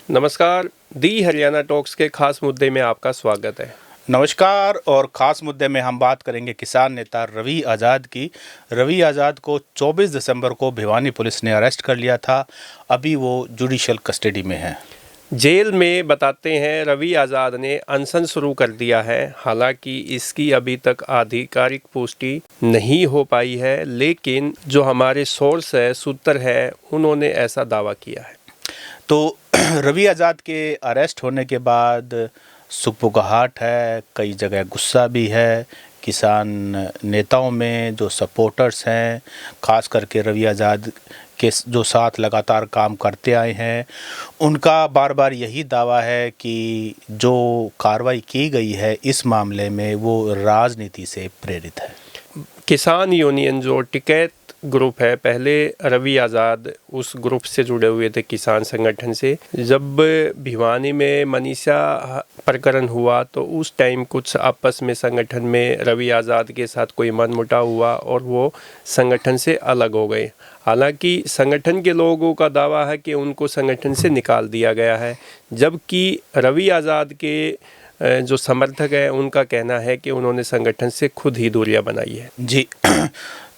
नमस्कार, दी हरियाणा टॉक्स के खास मुद्दे में आपका स्वागत है। नमस्कार। और ख़ास मुद्दे में हम बात करेंगे किसान नेता रवि आज़ाद की। रवि आज़ाद को 24 दिसंबर को भिवानी पुलिस ने अरेस्ट कर लिया था। अभी वो जुडिशियल कस्टडी में है। जेल में बताते हैं रवि आज़ाद ने अनशन शुरू कर दिया है। हालांकि इसकी अभी तक आधिकारिक पुष्टि नहीं हो पाई है, लेकिन जो हमारे सोर्स है, सूत्र है, उन्होंने ऐसा दावा किया है। तो रवि आज़ाद के अरेस्ट होने के बाद सुगबुगाहट है, कई जगह गुस्सा भी है। किसान नेताओं में जो सपोर्टर्स हैं, ख़ास करके रवि आज़ाद के जो साथ लगातार काम करते आए हैं, उनका बार बार यही दावा है कि जो कार्रवाई की गई है इस मामले में वो राजनीति से प्रेरित है। किसान यूनियन जो टिकैत ग्रुप है, पहले रवि आज़ाद उस ग्रुप से जुड़े हुए थे, किसान संगठन से। जब भिवानी में मनीषा प्रकरण हुआ तो उस टाइम कुछ आपस में संगठन में रवि आज़ाद के साथ कोई मनमुटाव हुआ और वो संगठन से अलग हो गए। हालांकि संगठन के लोगों का दावा है कि उनको संगठन से निकाल दिया गया है, जबकि रवि आज़ाद के जो समर्थक हैं उनका कहना है कि उन्होंने संगठन से खुद ही दूरियां बनाई है। जी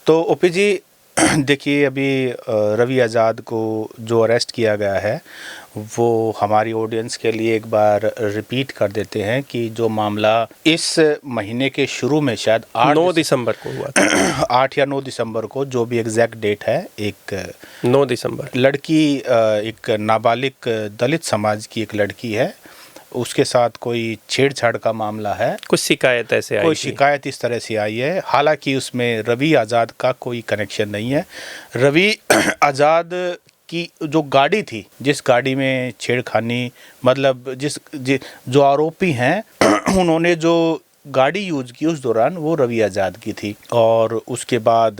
तो ओपी जी, देखिए, अभी रवि आज़ाद को जो अरेस्ट किया गया है वो हमारी ऑडियंस के लिए एक बार रिपीट कर देते हैं कि जो मामला इस महीने के शुरू में शायद 9 दिसंबर को हुआ था। 8 या 9 दिसंबर को, जो भी एग्जैक्ट डेट है, एक 9 दिसंबर लड़की, एक नाबालिग दलित समाज की एक लड़की है, उसके साथ कोई छेड़छाड़ का मामला है। कुछ शिकायत ऐसे आई, कोई शिकायत इस तरह से आई है। हालांकि उसमें रवि आज़ाद का कोई कनेक्शन नहीं है। रवि आज़ाद की जो गाड़ी थी, जिस गाड़ी में छेड़खानी, मतलब जो आरोपी हैं उन्होंने जो गाड़ी यूज की उस दौरान वो रवि आज़ाद की थी। और उसके बाद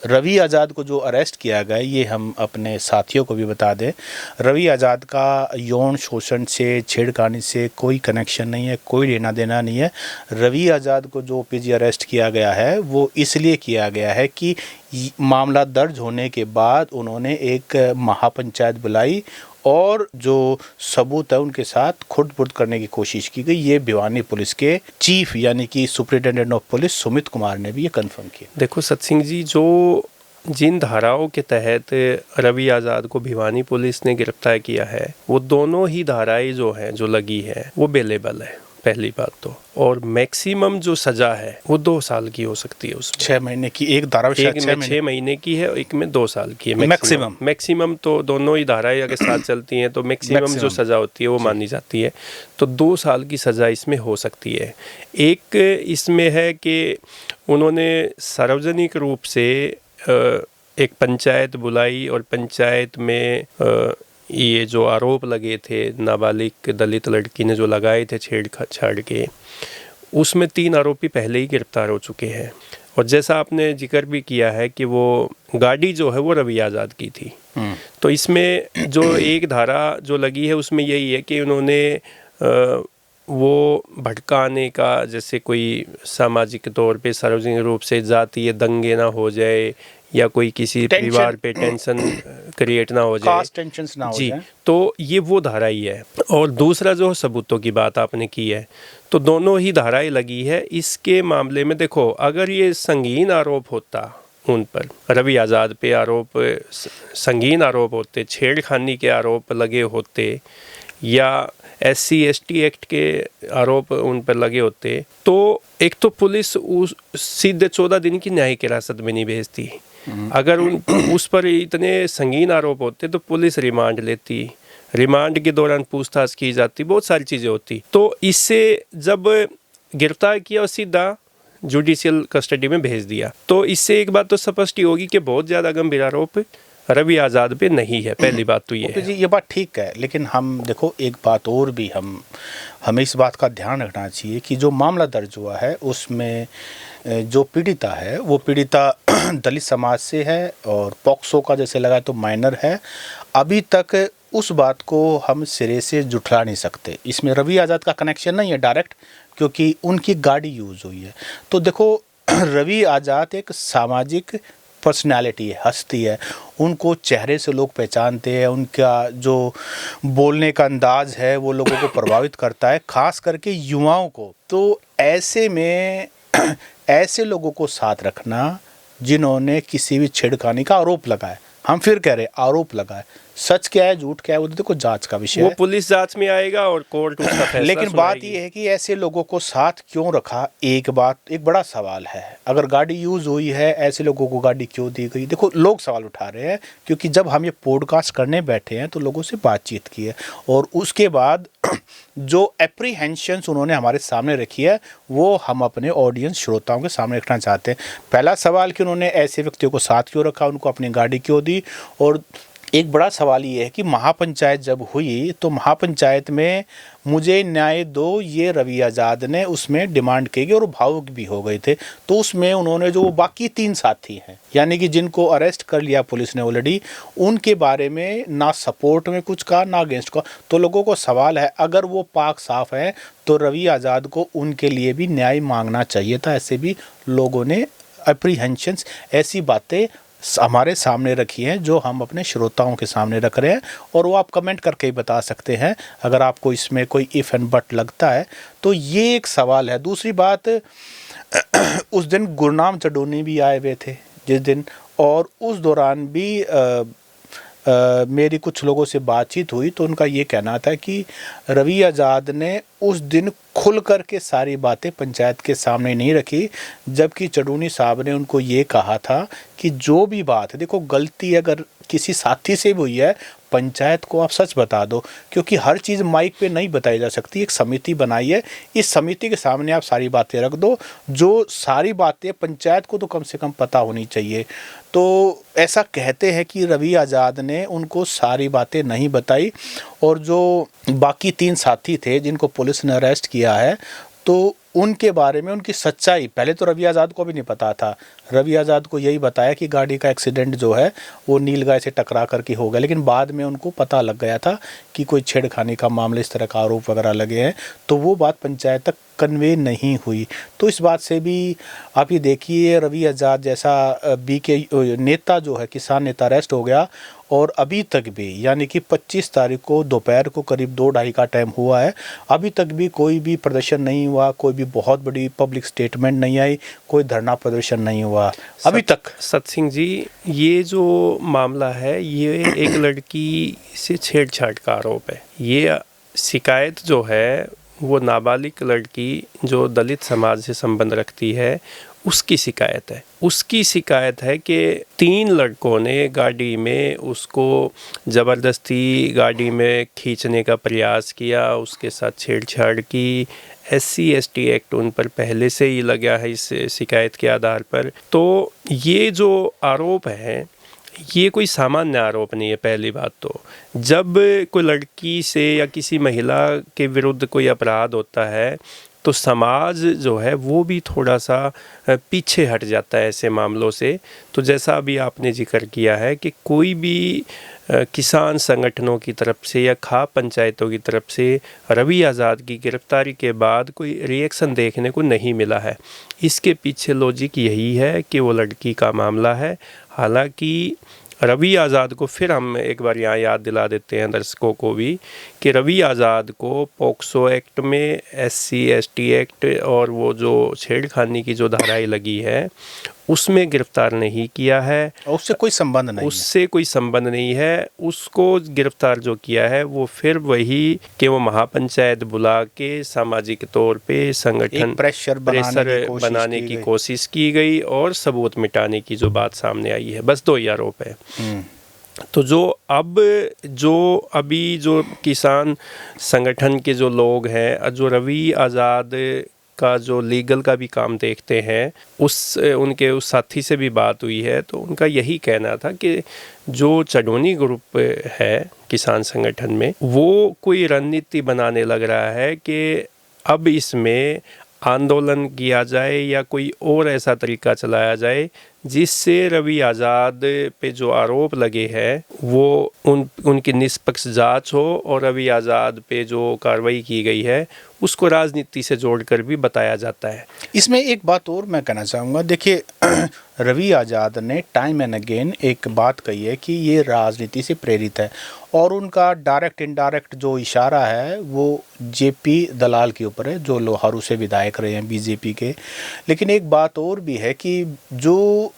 रवि आज़ाद को जो अरेस्ट किया गया, ये हम अपने साथियों को भी बता दें, रवि आज़ाद का यौन शोषण से, छेड़खानी से कोई कनेक्शन नहीं है, कोई लेना देना नहीं है। रवि आज़ाद को जो ओपीजी अरेस्ट किया गया है वो इसलिए किया गया है कि मामला दर्ज होने के बाद उन्होंने एक महापंचायत बुलाई और जो सबूत है उनके साथ खुद-बुद करने की कोशिश की गई। ये भिवानी पुलिस के चीफ यानी कि superintendent of police Sumit Kumar ने भी ये कंफर्म किया। देखो सतसिंह जी, जो जिन धाराओं के तहत रवि आज़ाद को भिवानी पुलिस ने गिरफ्तार किया है, वो दोनों ही धाराएं जो हैं, जो लगी है, वो बेलेबल है, पहली बात तो। और मैक्सिमम जो सज़ा है वो 2 साल की हो सकती है। उसमें 6 महीने की, एक धारा में 6 महीने की है, एक में 2 साल की है मैक्सिमम। तो दोनों ही धाराएं अगर साथ चलती हैं तो मैक्सिमम जो सज़ा होती है वो मानी जाती है। तो 2 साल की सज़ा इसमें हो सकती है। एक इसमें है कि उन्होंने सार्वजनिक रूप से एक पंचायत बुलाई और पंचायत में ये जो आरोप लगे थे नाबालिग दलित लड़की ने जो लगाए थे छेड़छाड़ के, उसमें 3 आरोपी पहले ही गिरफ्तार हो चुके हैं। और जैसा आपने जिक्र भी किया है कि वो गाड़ी जो है वो रवि आज़ाद की थी। तो इसमें जो एक धारा जो लगी है उसमें यही है कि उन्होंने वो भड़काने का, जैसे कोई सामाजिक तौर पे सार्वजनिक रूप से जातीय दंगे ना हो जाए या कोई किसी परिवार पे टेंशन क्रिएट ना हो जाए, टेंशन ना हो जी, जाए। तो ये वो धारा ही है। और दूसरा जो सबूतों की बात आपने की है, तो दोनों ही धाराएं लगी है इसके मामले में। देखो, अगर ये संगीन आरोप होता, उन पर रवि आज़ाद पे आरोप, संगीन आरोप होते, छेड़खानी के आरोप लगे होते या SC/ST एक्ट के आरोप उन पर लगे होते, तो एक तो पुलिस सीधे 14 दिन की न्यायिक हिरासत में नहीं भेजती। अगर उस पर इतने संगीन आरोप होते तो पुलिस रिमांड लेती, रिमांड के दौरान पूछताछ की जाती, बहुत सारी चीज़ें होती। तो इससे जब गिरफ्तार किया और सीधा जुडिशियल कस्टडी में भेज दिया, तो इससे एक बात तो स्पष्ट ही होगी कि बहुत ज़्यादा गंभीर आरोप रवि आज़ाद पे नहीं है। पहली बात तो ये है। जी, ये बात ठीक है, लेकिन हम देखो एक बात और भी हमें इस बात का ध्यान रखना चाहिए कि जो मामला दर्ज हुआ है उसमें जो पीड़िता है वो पीड़िता दलित समाज से है और पॉक्सो का जैसे लगा तो माइनर है। अभी तक उस बात को हम सिरे से जुठला नहीं सकते। इसमें रवि आज़ाद का कनेक्शन नहीं है डायरेक्ट, क्योंकि उनकी गाड़ी यूज़ हुई है। तो देखो, रवि आज़ाद एक सामाजिक पर्सनालिटी है, हस्ती है, उनको चेहरे से लोग पहचानते हैं, उनका जो बोलने का अंदाज है वो लोगों को प्रभावित करता है, खास करके युवाओं को। तो ऐसे में ऐसे लोगों को साथ रखना जिन्होंने किसी भी छेड़खानी का आरोप लगाया, हम फिर कह रहे हैं आरोप लगाए, सच क्या है झूठ क्या है वो देखो जांच का विषय है, वो पुलिस जांच में आएगा और कोर्ट उसका फैसला लेकिन बात ये है कि ऐसे लोगों को साथ क्यों रखा, एक बड़ा सवाल है। अगर गाड़ी यूज हुई है, ऐसे लोगों को गाड़ी क्यों दी गई? देखो लोग सवाल उठा रहे हैं, क्योंकि जब हम ये पॉडकास्ट करने बैठे हैं तो लोगों से बातचीत की है और उसके बाद जो एप्रीहेंशंस उन्होंने हमारे सामने रखी है वो हम अपने ऑडियंस श्रोताओं के सामने रखना चाहते हैं। पहला सवाल कि उन्होंने ऐसे व्यक्तियों को साथ क्यों रखा, उनको अपनी गाड़ी क्यों दी, और एक बड़ा सवाल ये है कि महापंचायत जब हुई तो महापंचायत में मुझे न्याय दो ये रवि आज़ाद ने उसमें डिमांड की और भावुक भी हो गए थे। तो उसमें उन्होंने जो बाकी 3 साथी हैं यानी कि जिनको अरेस्ट कर लिया पुलिस ने ऑलरेडी, उनके बारे में ना सपोर्ट में कुछ कहा ना अगेंस्ट का। तो लोगों को सवाल है अगर वो पाक साफ है तो रवि आज़ाद को उनके लिए भी न्याय मांगना चाहिए था। ऐसे भी लोगों ने अप्रीहेंशंस, ऐसी बातें हमारे सामने रखी हैं जो हम अपने श्रोताओं के सामने रख रहे हैं, और वो आप कमेंट करके ही बता सकते हैं अगर आपको इसमें कोई इफ़ एंड बट लगता है। तो ये एक सवाल है। दूसरी बात, उस दिन गुरनाम चडोनी भी आए हुए थे जिस दिन, और उस दौरान भी मेरी कुछ लोगों से बातचीत हुई तो उनका ये कहना था कि रवि आज़ाद ने उस दिन खुल कर के सारी बातें पंचायत के सामने नहीं रखी, जबकि चडूनी साहब ने उनको ये कहा था कि जो भी बात है, देखो गलती अगर किसी साथी से भी हुई है पंचायत को आप सच बता दो, क्योंकि हर चीज़ माइक पे नहीं बताई जा सकती। एक समिति बनाई है, इस समिति के सामने आप सारी बातें रख दो, जो सारी बातें पंचायत को तो कम से कम पता होनी चाहिए। तो ऐसा कहते हैं कि रवि आज़ाद ने उनको सारी बातें नहीं बताई, और जो बाकी 3 साथी थे जिनको पुलिस ने अरेस्ट किया है तो उनके बारे में उनकी सच्चाई पहले तो रवि आज़ाद को भी नहीं पता था। रवि आज़ाद को यही बताया कि गाड़ी का एक्सीडेंट जो है वो नीलगाय से टकरा करके हो गया, लेकिन बाद में उनको पता लग गया था कि कोई छेड़खानी का मामला, इस तरह का आरोप वगैरह लगे हैं, तो वो बात पंचायत तक कन्वे नहीं हुई। तो इस बात से भी आप ये देखिए, रवि आज़ाद जैसा बीके नेता जो है, किसान नेता, अरेस्ट हो गया, और अभी तक भी यानी कि 25 तारीख को दोपहर को करीब 2-2:30 का टाइम हुआ है, अभी तक भी कोई भी प्रदर्शन नहीं हुआ, कोई भी बहुत बड़ी पब्लिक स्टेटमेंट नहीं आई, कोई धरना प्रदर्शन नहीं हुआ अभी तक। सत सिंह जी, ये जो मामला है ये एक लड़की से छेड़छाड़ का आरोप है। ये शिकायत जो है वो नाबालिग लड़की जो दलित समाज से संबंध रखती है उसकी शिकायत है। उसकी शिकायत है कि 3 लड़कों ने गाड़ी में उसको ज़बरदस्ती गाड़ी में खींचने का प्रयास किया, उसके साथ छेड़छाड़ की। SC/ST एक्ट उन पर पहले से ही लगा है इस शिकायत के आधार पर। तो ये जो आरोप है ये कोई सामान्य आरोप नहीं है। पहली बात तो जब कोई लड़की से या किसी महिला के विरुद्ध कोई अपराध होता है तो समाज जो है वो भी थोड़ा सा पीछे हट जाता है ऐसे मामलों से। तो जैसा अभी आपने जिक्र किया है कि कोई भी किसान संगठनों की तरफ से या खाप पंचायतों की तरफ से रवि आज़ाद की गिरफ्तारी के बाद कोई रिएक्शन देखने को नहीं मिला है। इसके पीछे लॉजिक यही है कि वो लड़की का मामला है। हालांकि रवि आज़ाद को फिर हम एक बार यहाँ याद दिला देते हैं दर्शकों को भी कि रवि आज़ाद को पॉक्सो एक्ट में, SC/ST एक्ट और वो जो छेड़खानी की जो धाराएं लगी है उसमें गिरफ्तार नहीं किया है। उससे कोई संबंध नहीं, उससे कोई संबंध नहीं है। उसको गिरफ्तार जो किया है वो फिर वही कि वो महापंचायत बुला के सामाजिक तौर पे संगठन प्रेशर बनाने की कोशिश की गई और सबूत मिटाने की जो बात सामने आई है। बस 2 ही आरोप है। तो जो अभी जो किसान संगठन के जो लोग हैं, जो रवि आज़ाद का जो लीगल का भी काम देखते हैं, उनके उस साथी से भी बात हुई है तो उनका यही कहना था कि जो चडोनी ग्रुप है किसान संगठन में, वो कोई रणनीति बनाने लग रहा है कि अब इसमें आंदोलन किया जाए या कोई और ऐसा तरीका चलाया जाए जिससे रवि आज़ाद पे जो आरोप लगे हैं वो उनकी निष्पक्ष जांच हो और रवि आज़ाद पे जो कार्रवाई की गई है उसको राजनीति से जोड़कर भी बताया जाता है। इसमें एक बात और मैं कहना चाहूँगा, देखिए रवि आज़ाद ने टाइम एंड अगेन एक बात कही है कि ये राजनीति से प्रेरित है और उनका डायरेक्ट इनडायरेक्ट जो इशारा है वो जेपी दलाल के ऊपर है जो लोहारू से विधायक रहे हैं बीजेपी के। लेकिन एक बात और भी है कि जो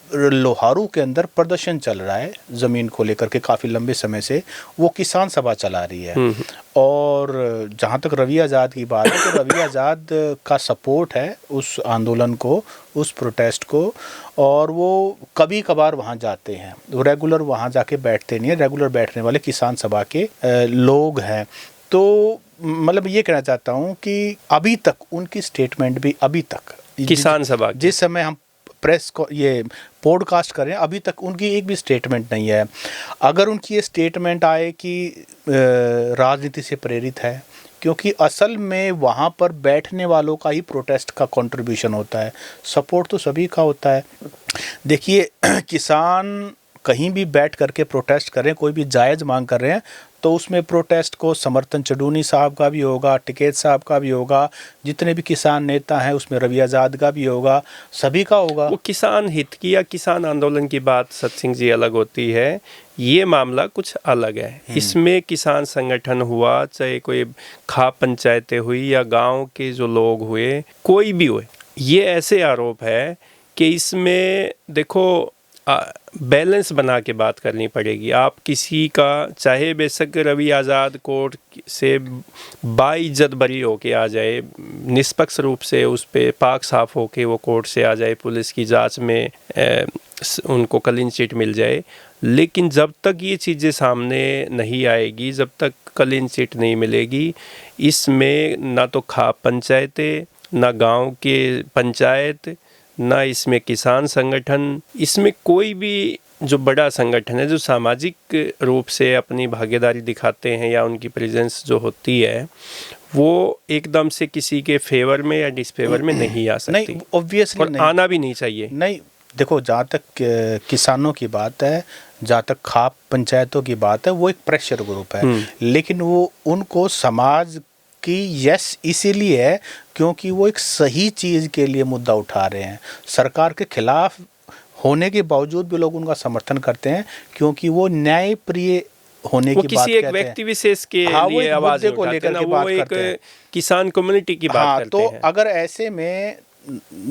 लोहारू के अंदर प्रदर्शन चल रहा है ज़मीन को लेकर के काफ़ी लंबे समय से, वो किसान सभा चला रही है। और जहाँ तक रवि आज़ाद की बात है तो रवि आज़ाद का सपोर्ट है उस आंदोलन को, उस प्रोटेस्ट को, और वो कभी कभार वहाँ जाते हैं, वो रेगुलर वहाँ जाके बैठते नहीं हैं। रेगुलर बैठने वाले किसान सभा के लोग हैं। तो मतलब ये कहना चाहता हूँ कि अभी तक उनकी स्टेटमेंट भी, अभी तक किसान सभा जिस समय हम प्रेस को ये पॉडकास्ट करें अभी तक उनकी एक भी स्टेटमेंट नहीं है। अगर उनकी ये स्टेटमेंट आए कि राजनीति से प्रेरित है, क्योंकि असल में वहाँ पर बैठने वालों का ही प्रोटेस्ट का कंट्रीब्यूशन होता है, सपोर्ट तो सभी का होता है। देखिए किसान कहीं भी बैठ करके प्रोटेस्ट करें, कोई भी जायज़ मांग कर रहे हैं तो उसमें प्रोटेस्ट को समर्थन चडूनी साहब का भी होगा, टिकैत साहब का भी होगा, जितने भी किसान नेता हैं उसमें रवि आज़ाद का भी होगा, सभी का होगा। वो किसान हित की या किसान आंदोलन की बात सत सिंह जी अलग होती है, ये मामला कुछ अलग है। इसमें किसान संगठन हुआ, चाहे कोई खाप पंचायतें हुई या गांव के जो लोग हुए, कोई भी हुए, ये ऐसे आरोप है कि इसमें देखो बैलेंस बना के बात करनी पड़ेगी। आप किसी का चाहे बेशक रवि आज़ाद कोर्ट से बाइज्जत बरी होके आ जाए, निष्पक्ष रूप से उस पे पाक साफ होके वो कोर्ट से आ जाए, पुलिस की जांच में उनको क्लीन चिट मिल जाए, लेकिन जब तक ये चीज़ें सामने नहीं आएगी, जब तक क्लीन चिट नहीं मिलेगी, इसमें ना तो खाप पंचायतें, ना गांव के पंचायत, ना इसमें किसान संगठन, इसमें कोई भी जो बड़ा संगठन है जो सामाजिक रूप से अपनी भागीदारी दिखाते हैं या उनकी प्रेजेंस जो होती है वो एकदम से किसी के फेवर में या डिसफेवर में नहीं आ सकती। नहीं, ऑब्वियसली नहीं, आना भी नहीं चाहिए। नहीं, देखो जहाँ तक किसानों की बात है, जहाँ तक खाप पंचायतों की बात है, वो एक प्रेशर ग्रुप है, लेकिन वो उनको समाज कि यस इसीलिए है क्योंकि वो एक सही चीज़ के लिए मुद्दा उठा रहे हैं। सरकार के खिलाफ होने के बावजूद भी लोग उनका समर्थन करते हैं क्योंकि वो न्यायप्रिय होने की बात किसी एक व्यक्ति विशेष के लिए आवाज को लेकर के बात करते हैं, किसान कम्युनिटी की बात करते हैं। तो अगर ऐसे में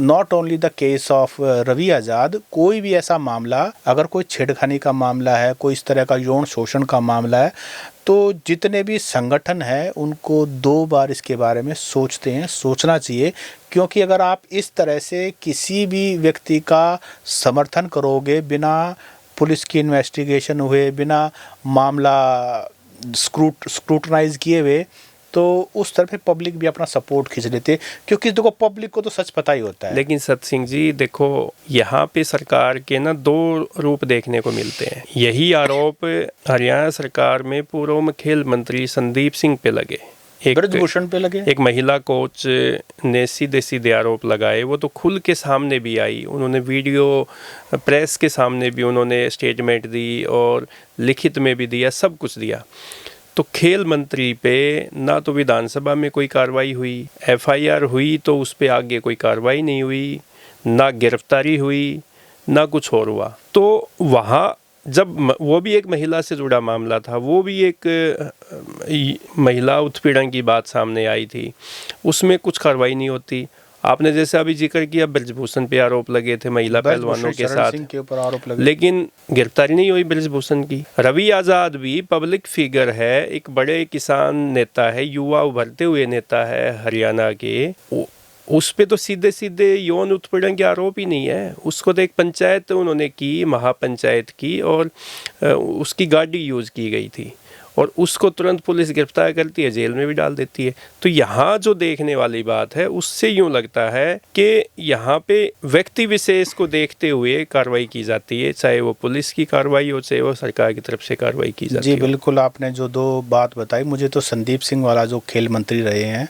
not only the case of Ravi Azad, कोई भी ऐसा मामला, अगर कोई छेड़खानी का मामला है, कोई इस तरह का यौन शोषण का मामला है, तो जितने भी संगठन हैं उनको 2 बार इसके बारे में सोचना चाहिए। क्योंकि अगर आप इस तरह से किसी भी व्यक्ति का समर्थन करोगे बिना पुलिस की इन्वेस्टिगेशन हुए, बिना मामला स्क्रूटनाइज किए हुए, तो उस तरफ पब्लिक भी अपना सपोर्ट खींच लेते, क्योंकि देखो पब्लिक को तो सच पता ही होता है। लेकिन सत सिंह जी देखो, यहाँ पे सरकार के ना 2 रूप देखने को मिलते हैं। यही आरोप हरियाणा सरकार में पूर्व खेल मंत्री संदीप सिंह पे लगे, ब्रजभूषण पे लगे, एक महिला कोच ने सीधे सीधे आरोप लगाए। वो तो खुल के सामने भी आई, उन्होंने वीडियो प्रेस के सामने भी उन्होंने स्टेटमेंट दी और लिखित में भी दिया, सब कुछ दिया। तो खेल मंत्री पे ना तो विधानसभा में कोई कार्रवाई हुई, एफआईआर हुई तो उस पे आगे कोई कार्रवाई नहीं हुई, ना गिरफ्तारी हुई, ना कुछ और हुआ। तो वहाँ जब वो भी एक महिला से जुड़ा मामला था, वो भी एक महिला उत्पीड़न की बात सामने आई थी, उसमें कुछ कार्रवाई नहीं होती। आपने जैसे अभी जिक्र किया ब्रजभूषण पे आरोप लगे थे महिला पहलवानों के साथ, के ऊपर आरोप लगे, लेकिन गिरफ्तारी नहीं हुई ब्रजभूषण की। रवि आज़ाद भी पब्लिक फिगर है, एक बड़े किसान नेता है, युवा उभरते हुए नेता है हरियाणा के, उस पे तो सीधे सीधे यौन उत्पीड़न के आरोप ही नहीं है। उसको तो एक पंचायत उन्होंने की, महापंचायत की, और उसकी गाड़ी यूज़ की गई थी और उसको तुरंत पुलिस गिरफ्तार करती है, जेल में भी डाल देती है। तो यहाँ जो देखने वाली बात है उससे यूँ लगता है कि यहाँ पे व्यक्ति विशेष को देखते हुए कार्रवाई की जाती है, चाहे वो पुलिस की कार्रवाई हो, चाहे वो सरकार की तरफ से कार्रवाई की जाती है। जी बिल्कुल, आपने जो 2 बात बताई, मुझे तो संदीप सिंह वाला जो खेल मंत्री रहे हैं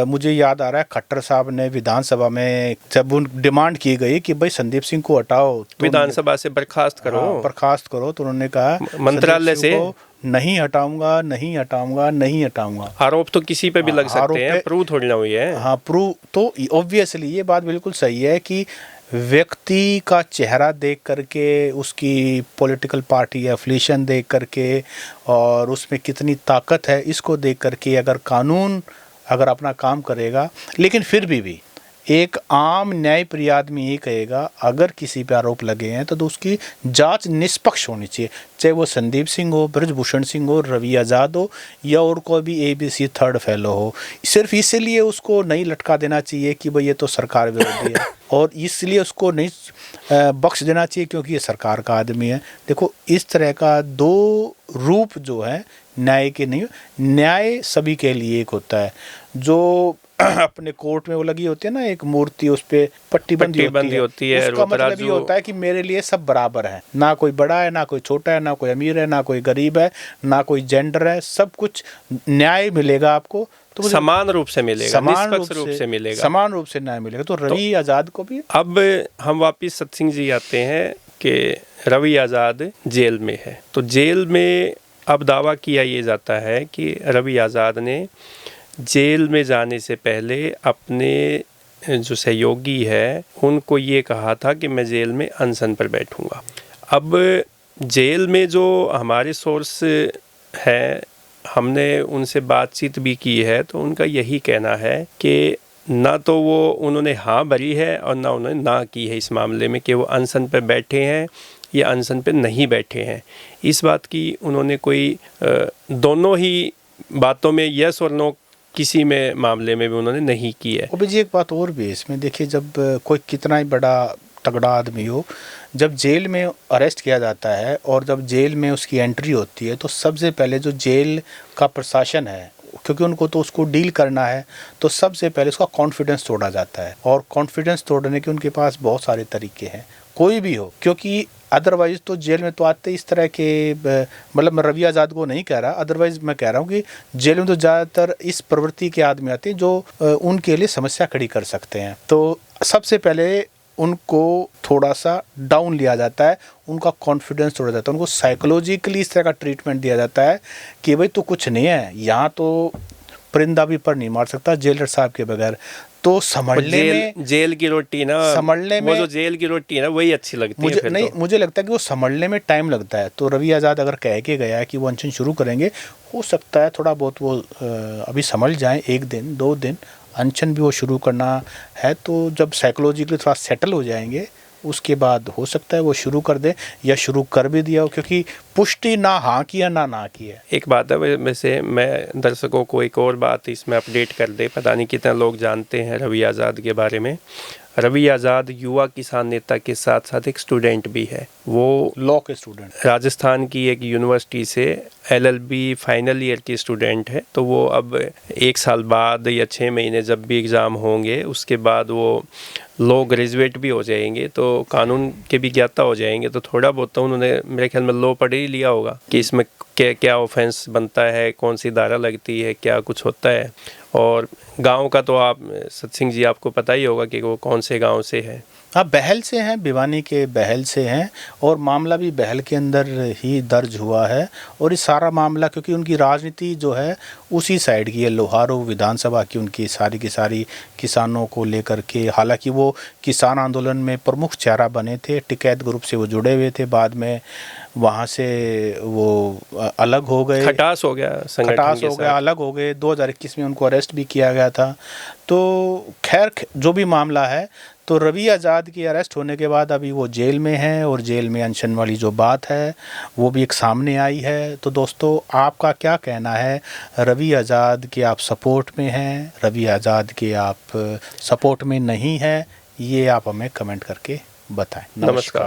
मुझे याद आ रहा है खट्टर साहब ने विधानसभा में जब उन डिमांड की गई कि भाई संदीप सिंह को हटाओ, तो विधानसभा से बर्खास्त करो, बर्खास्त करो, तो उन्होंने कहा मंत्रालय से नहीं हटाऊंगा, नहीं हटाऊंगा, नहीं हटाऊंगा। आरोप तो किसी पे भी लग सकते हैं, प्रूव थोड़ी ना हुई है। हाँ, प्रूव तो ऑब्वियसली ये बात बिल्कुल सही है कि व्यक्ति का चेहरा देख करके, उसकी पॉलिटिकल पार्टी एफिलिएशन देख करके और उसमें कितनी ताकत है, इसको देख करके अगर कानून अगर अपना काम करेगा, लेकिन फिर भी एक आम न्यायप्रिय आदमी ये कहेगा अगर किसी पे आरोप लगे हैं तो उसकी जांच निष्पक्ष होनी चाहिए, चाहे वो संदीप सिंह हो, ब्रजभूषण सिंह हो, रवि आज़ाद हो या और कोई भी ABC थर्ड फेलो हो। सिर्फ इसलिए उसको नहीं लटका देना चाहिए कि भाई ये तो सरकार विरोधी है और इसलिए उसको नहीं बख्श देना चाहिए क्योंकि ये सरकार का आदमी है। देखो, इस तरह का दो रूप जो है न्याय के नहीं, न्याय सभी के लिए एक होता है। जो अपने कोर्ट में वो लगी होती है ना एक मूर्ति, उस पे पट्टी बंदी होती है, उसका मतलब ये होता है कि मेरे लिए सब बराबर है, ना कोई बड़ा है, ना कोई छोटा है, ना कोई अमीर है, ना कोई गरीब है, ना कोई जेंडर है, सब कुछ न्याय मिलेगा आपको, तो समान रूप से मिलेगा, निष्पक्ष रूप से मिलेगा, समान रूप से न्याय मिलेगा। तो रवि आज़ाद को भी अब हम वापिस सत्सिंह जी आते हैं कि रवि आज़ाद जेल में है, तो जेल में अब दावा किया ये जाता है कि रवि आज़ाद ने जेल में जाने से पहले अपने जो सहयोगी है उनको ये कहा था कि मैं जेल में अनशन पर बैठूंगा। अब जेल में जो हमारे सोर्स है, हमने उनसे बातचीत भी की है, तो उनका यही कहना है कि ना तो वो उन्होंने हाँ भरी है और ना उन्होंने ना की है इस मामले में कि वो अनशन पर बैठे हैं या अनशन पर नहीं बैठे हैं। इस बात की उन्होंने कोई दोनों ही बातों में यस और नो किसी में मामले में भी उन्होंने नहीं की है। अभी जी एक बात और भी इसमें देखिए, जब कोई कितना ही बड़ा तगड़ा आदमी हो, जब जेल में अरेस्ट किया जाता है और जब जेल में उसकी एंट्री होती है तो सबसे पहले जो जेल का प्रशासन है, क्योंकि उनको तो उसको डील करना है, तो सबसे पहले उसका कॉन्फिडेंस तोड़ा जाता है। और कॉन्फिडेंस तोड़ने के उनके पास बहुत सारे तरीके हैं, कोई भी हो, क्योंकि अदरवाइज़ तो जेल में तो आते इस तरह के, मतलब मैं रवि आज़ाद को नहीं कह रहा, अदरवाइज़ मैं कह रहा हूँ कि जेल में तो ज़्यादातर इस प्रवृत्ति के आदमी आते हैं जो उनके लिए समस्या खड़ी कर सकते हैं। तो सबसे पहले उनको थोड़ा सा डाउन लिया जाता है, उनका कॉन्फिडेंस तोड़ा जाता है, उनको साइकोलॉजिकली इस तरह का ट्रीटमेंट दिया जाता है कि भाई तो कुछ नहीं है, यहाँ तो परिंदा भी पर नहीं मार सकता जेलर साहब के बगैर। तो समझने में जेल की रोटी ना, समझने में वो जो जेल की रोटी है ना वही अच्छी लगती मुझे है। नहीं, मुझे लगता है कि वो समझने में टाइम लगता है। तो रवि आज़ाद अगर कह के गया है कि वो अनशन शुरू करेंगे, हो सकता है थोड़ा बहुत वो अभी समझ जाएं, 1 दिन 2 दिन अनशन भी वो शुरू करना है। तो जब साइकोलॉजिकली थोड़ा सेटल हो जाएंगे उसके बाद हो सकता है वो शुरू कर दे या शुरू कर भी दिया हो, क्योंकि पुष्टि ना हाँ किया ना की है। एक बात है, वैसे मैं दर्शकों को एक और बात इसमें अपडेट कर दे, पता नहीं कितना लोग जानते हैं रवि आज़ाद के बारे में। रवि आज़ाद युवा किसान नेता के साथ साथ एक स्टूडेंट भी है। वो लॉ के स्टूडेंट, राजस्थान की एक यूनिवर्सिटी से LLB फाइनल ईयर की स्टूडेंट है। तो वो अब 1 साल बाद या 6 महीने जब भी एग्ज़ाम होंगे उसके बाद वो लॉ ग्रेजुएट भी हो जाएंगे, तो कानून के भी ज्ञाता हो जाएंगे। तो थोड़ा बहुत तो उन्होंने मेरे ख्याल में लॉ पढ़ ही लिया होगा कि इसमें क्या क्या ऑफेंस बनता है, कौन सी धारा लगती है, क्या कुछ होता है। और गांव का तो आप सत्सिंह जी आपको पता ही होगा कि वो कौन से गांव से है। हाँ, बहल से हैं, भिवानी के बहल से हैं और मामला भी बहल के अंदर ही दर्ज हुआ है। और ये सारा मामला क्योंकि उनकी राजनीति जो है उसी साइड की है, लोहारू विधानसभा की उनकी सारी की सारी किसानों को लेकर के। हालांकि वो किसान आंदोलन में प्रमुख चेहरा बने थे, टिकैत ग्रुप से वो जुड़े हुए थे, बाद में वहाँ से वो अलग हो गए, खटास हो गया, अलग हो गए। 2021 में उनको अरेस्ट भी किया गया था। तो खैर जो भी मामला है, तो रवि आज़ाद की अरेस्ट होने के बाद अभी वो जेल में हैं और जेल में अनशन वाली जो बात है वो भी एक सामने आई है। तो दोस्तों, आपका क्या कहना है? रवि आज़ाद के आप सपोर्ट में हैं, रवि आज़ाद के आप सपोर्ट में नहीं हैं? ये आप हमें कमेंट करके बताएं। नमस्कार।